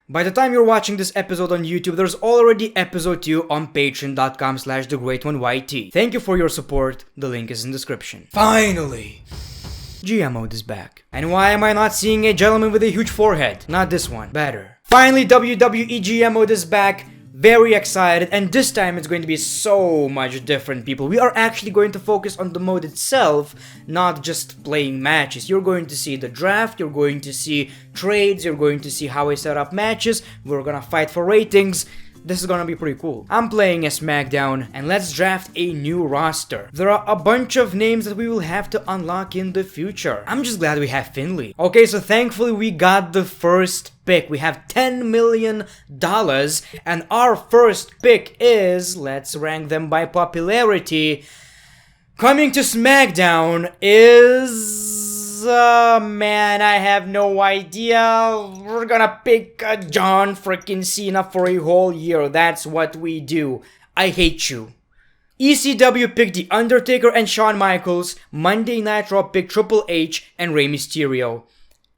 By the time you're watching this episode on YouTube, there's already episode 2 on patreon.com/TheGreatOneYT. Thank you for your support, the link is in the description. Finally! GM mode is back. And why am I not seeing a gentleman with a huge forehead? Not this one, better. Finally, WWE GM mode is back. Very excited, and this time it's going to be so much different, people. We are actually going to focus on the mode itself, not just playing matches. You're going to see the draft, you're going to see trades, you're going to see how I set up matches, we're gonna fight for ratings. This is gonna be pretty cool. I'm playing a SmackDown, and let's draft a new roster. There are a bunch of names that we will have to unlock in the future. I'm just glad we have Finley. Okay, so thankfully we got the first pick. We have $10 million, and our first pick is, let's rank them by popularity. Coming to SmackDown is... man, I have no idea. We're gonna pick John freaking Cena for a whole year. That's what we do. I hate you. ECW picked The Undertaker and Shawn Michaels. Monday Night Raw picked Triple H and Rey Mysterio.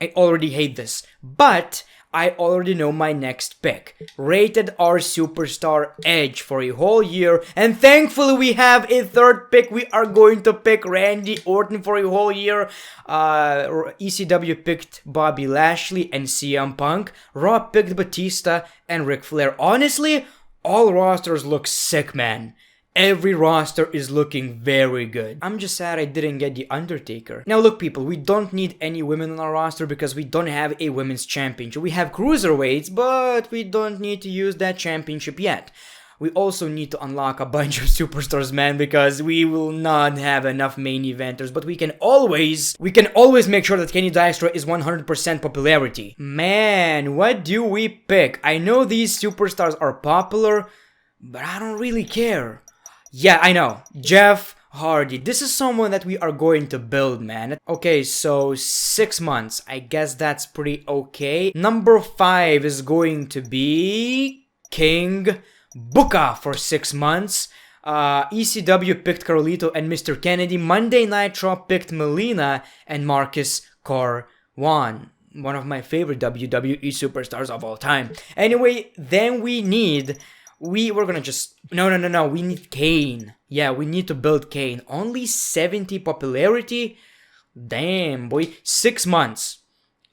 I already hate this, but I already know my next pick. Rated R Superstar Edge for a whole year, and thankfully we have a third pick. We are going to pick Randy Orton for a whole year. ECW picked Bobby Lashley and CM Punk. Raw picked Batista and Ric Flair. Honestly, all rosters look sick, man. Every roster is looking very good. I'm just sad I didn't get The Undertaker. Now look, people, we don't need any women on our roster because we don't have a women's championship. We have cruiserweights, but we don't need to use that championship yet. We also need to unlock a bunch of superstars, man, because we will not have enough main eventers. But we can always make sure that Kenny Dykstra is 100% popularity. Man, what do we pick? I know these superstars are popular, but I don't really care. Yeah, I know. Jeff Hardy. This is someone that we are going to build, man. Okay, so 6 months. I guess that's pretty okay. Number 5 is going to be King Booker for 6 months. ECW picked Carlito and Mr. Kennedy. Monday Night Raw picked Melina and Marcus Corwan. One of my favorite WWE superstars of all time. Anyway, then we need... We're gonna just... No. We need Kane. Yeah, we need to build Kane. Only 70 popularity? Damn, boy. 6 months.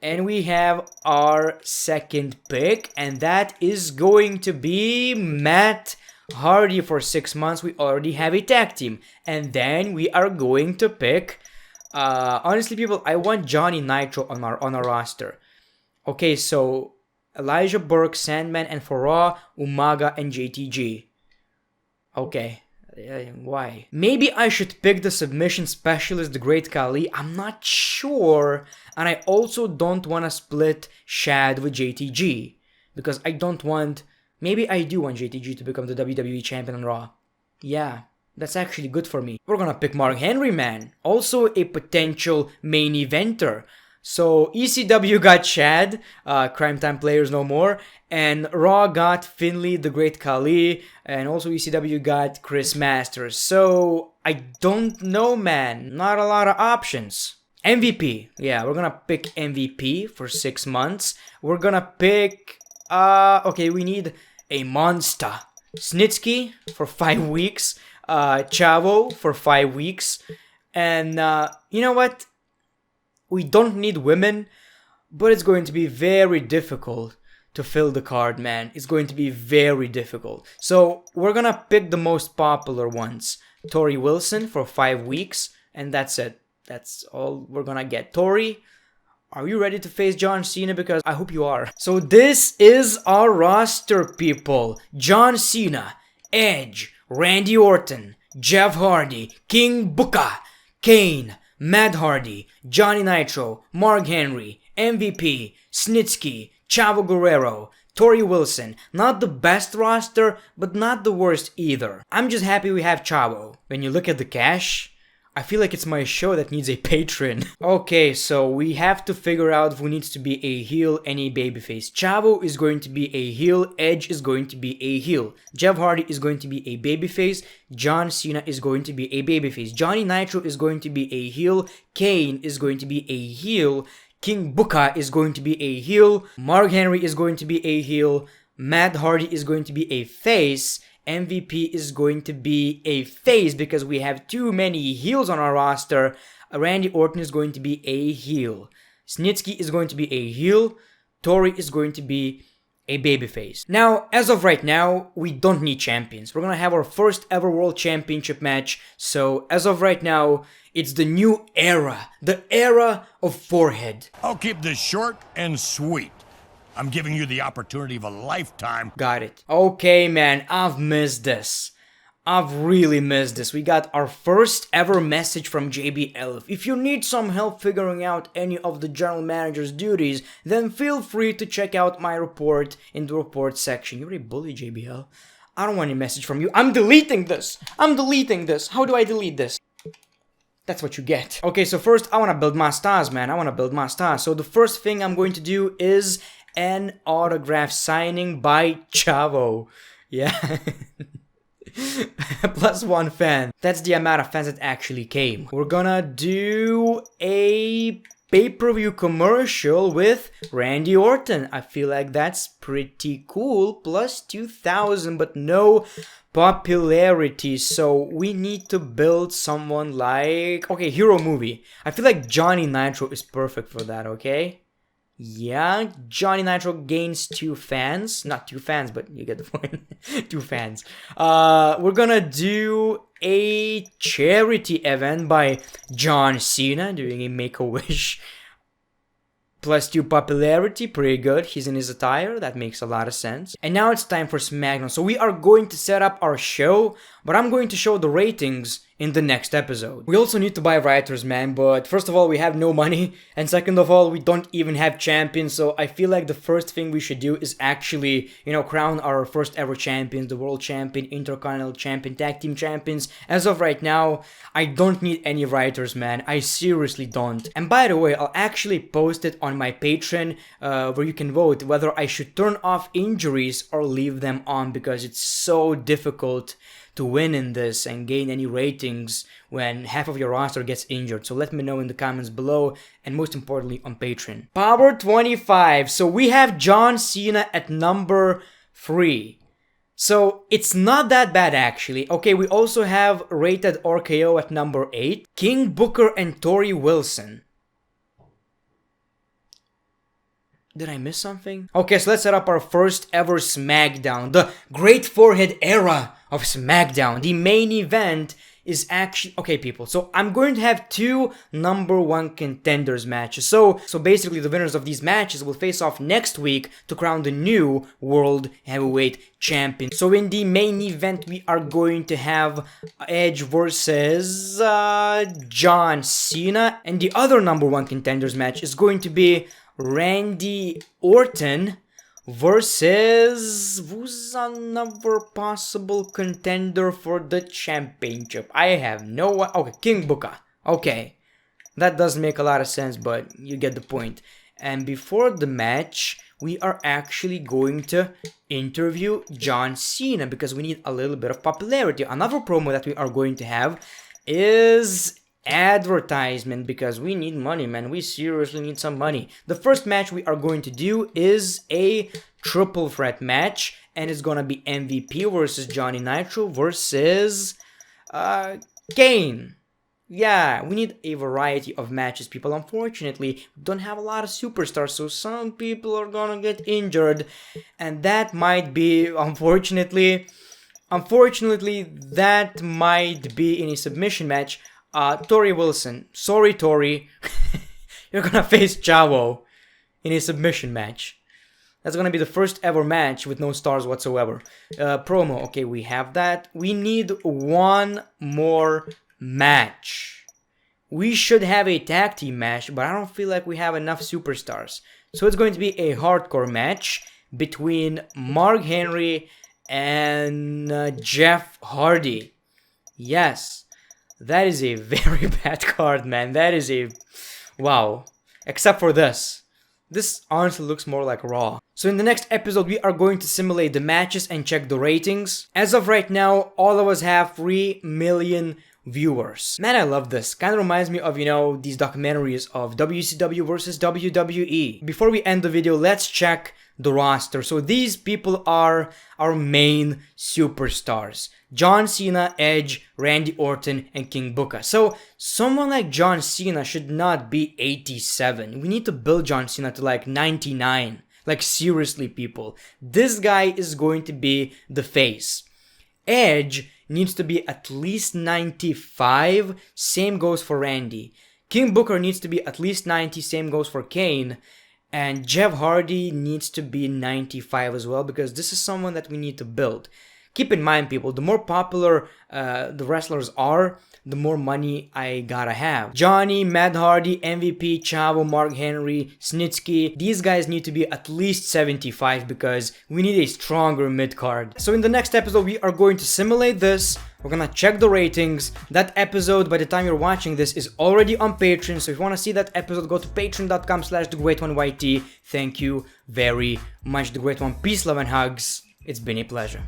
And we have our second pick. And that is going to be Matt Hardy for 6 months. We already have a tag team. And then we are going to pick... honestly, people, I want Johnny Nitro on our roster. Okay, so... Elijah Burke, Sandman, and for Raw, Umaga and JTG. Okay, why? Maybe I should pick the submission specialist, the Great Khali. I'm not sure. And I also don't want to split Shad with JTG. Because I don't want... Maybe I do want JTG to become the WWE champion on Raw. Yeah, that's actually good for me. We're gonna pick Mark Henry, man. Also a potential main eventer. So, ECW got Shad, Crime Time Players No More, and Raw got Finley, the Great Khali, and also ECW got Chris Masters. So, I don't know, man. Not a lot of options. MVP. Yeah, we're gonna pick MVP for 6 months. We're gonna pick... okay, we need a monster. Snitsky for 5 weeks. Chavo for 5 weeks. And, you know what? We don't need women, but it's going to be very difficult to fill the card, man. It's going to be very difficult. So, we're gonna pick the most popular ones. Tori Wilson for 5 weeks, and that's it. That's all we're gonna get. Tori, are you ready to face John Cena? Because I hope you are. So, this is our roster, people. John Cena, Edge, Randy Orton, Jeff Hardy, King Booker, Kane, Matt Hardy, Johnny Nitro, Mark Henry, MVP, Snitsky, Chavo Guerrero, Tori Wilson. Not the best roster, but not the worst either. I'm just happy we have Chavo. When you look at the cash, I feel like it's my show that needs a patron. Okay, so we have to figure out who needs to be a heel and a babyface. Chavo is going to be a heel, Edge is going to be a heel. Jeff Hardy is going to be a babyface, John Cena is going to be a babyface. Johnny Nitro is going to be a heel, Kane is going to be a heel, King Booker is going to be a heel, Mark Henry is going to be a heel, Matt Hardy is going to be a face, MVP is going to be a face because we have too many heels on our roster, Randy Orton is going to be a heel, Snitsky is going to be a heel, Tori is going to be a babyface. Now, as of right now, we don't need champions. We're gonna have our first ever World Championship match. So, as of right now, it's the new era. The era of forehead. I'll keep this short and sweet. I'm giving you the opportunity of a lifetime. Got it. Okay, man, I've missed this. I've really missed this. We got our first ever message from JBL. If you need some help figuring out any of the general manager's duties, then feel free to check out my report in the report section. You're a bully, JBL. I don't want any message from you. I'm deleting this. I'm deleting this. How do I delete this? That's what you get. Okay, so first I want to build my stars, man. I want to build my stars. So the first thing I'm going to do is an autograph signing by Chavo. Yeah. +1 fan. That's the amount of fans that actually came. We're gonna do a pay-per-view commercial with Randy Orton. I feel like that's pretty cool. +2,000, but no popularity. So we need to build someone like... Okay, hero movie. I feel like Johnny Nitro is perfect for that, okay? Yeah, Johnny Nitro gains 2 fans. Not 2 fans, but you get the point. 2 fans. We're gonna do a charity event by John Cena doing a Make-A-Wish. +2 popularity, pretty good. He's in his attire, that makes a lot of sense. And now it's time for SmackDown. So we are going to set up our show, but I'm going to show the ratings in the next episode. We also need to buy writers, man, but first of all, we have no money, and second of all, we don't even have champions, so I feel like the first thing we should do is actually, crown our first ever champions, the World Champion, Intercontinental Champion, Tag Team Champions. As of right now, I don't need any writers, man. I seriously don't. And by the way, I'll actually post it on my Patreon, where you can vote whether I should turn off injuries or leave them on, because it's so difficult to win in this and gain any ratings when half of your roster gets injured. So let me know in the comments below, and most importantly on Patreon. Power 25. So we have John Cena at number 3. So it's not that bad actually. Okay, we also have Rated RKO at number 8. King Booker and Tori Wilson. Did I miss something? Okay, so let's set up our first ever SmackDown. The Great Forehead era of SmackDown. The main event is actually... Okay, people. So I'm going to have 2 number 1 contenders matches. So basically the winners of these matches will face off next week to crown the new World Heavyweight Champion. So in the main event, we are going to have Edge versus John Cena. And the other number 1 contenders match is going to be Randy Orton versus... who's another possible contender for the championship? I have no one. Okay, King Booker. Okay, that doesn't make a lot of sense, but you get the point. And before the match, we are actually going to interview John Cena because we need a little bit of popularity. Another promo that we are going to have is advertisement because we need money, man. We seriously need some money. The first match we are going to do is a triple threat match, and it's gonna be MVP versus Johnny Nitro versus Kane. Yeah, we need a variety of matches, people. Unfortunately, we don't have a lot of superstars, so some people are gonna get injured, and that might be, unfortunately, that might be in a submission match. Tori Wilson. Sorry, Tori. You're gonna face Chavo in a submission match. That's gonna be the first ever match with no stars whatsoever. Promo. Okay, we have that. We need one more match. We should have a tag team match, but I don't feel like we have enough superstars. So it's going to be a hardcore match between Mark Henry and Jeff Hardy. Yes. That is a very bad card, man. That is a... wow. Except for this. This honestly looks more like Raw. So in the next episode, we are going to simulate the matches and check the ratings. As of right now, all of us have 3 million viewers. Man, I love this. Kind of reminds me of, these documentaries of WCW versus WWE. Before we end the video, let's check the roster. So these people are our main superstars: John Cena, Edge, Randy Orton, and King Booker. So someone like John Cena should not be 87. We need to build John Cena to like 99. Like seriously, people. This guy is going to be the face. Edge needs to be at least 95. Same goes for Randy. King Booker needs to be at least 90. Same goes for Kane. And Jeff Hardy needs to be 95 as well, because this is someone that we need to build. Keep in mind, people, the more popular the wrestlers are, the more money I gotta have. Johnny, Matt Hardy, MVP, Chavo, Mark Henry, Snitsky, these guys need to be at least 75 because we need a stronger mid-card. So in the next episode, we are going to simulate this. We're gonna check the ratings. That episode, by the time you're watching this, is already on Patreon. So if you wanna see that episode, go to patreon.com/TheGreatOneYT. Thank you very much, The Great One. Peace, love, and hugs. It's been a pleasure.